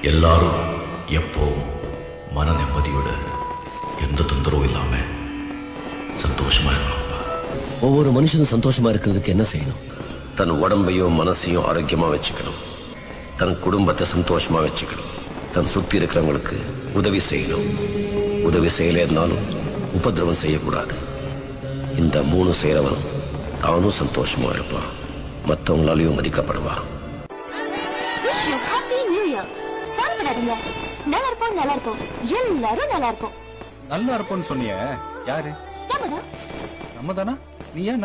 எல்லாரும் எப்பவும் மன நிம்மதியோட எந்த தொந்தரவும் இல்லாம சந்தோஷமா இருக்கணும்ப்பா. ஒவ்வொரு மனுஷனும் சந்தோஷமா இருக்கிறதுக்கு என்ன செய்யணும்? தன் உடம்பையும் மனசையும் ஆரோக்கியமா வச்சுக்கணும், தன் குடும்பத்தை சந்தோஷமா வச்சுக்கணும், தன் சுத்தி இருக்கிறவங்களுக்கு உதவி செய்யணும். உதவி செய்யலைன்னாலும் உபதிரவம் செய்யக்கூடாது. இந்த 3 செய்யறவன் அவனும் சந்தோஷமா இருப்பான், மற்றவங்களாலையும் மதிக்கப்படுவான். நல்லா இருப்போம், நல்லா இருப்போம், எல்லாரும் நல்லா இருப்போம். நல்லா இருப்போம்னு சொன்னிய யாரு? நம்ம தானா? நீ ஏன்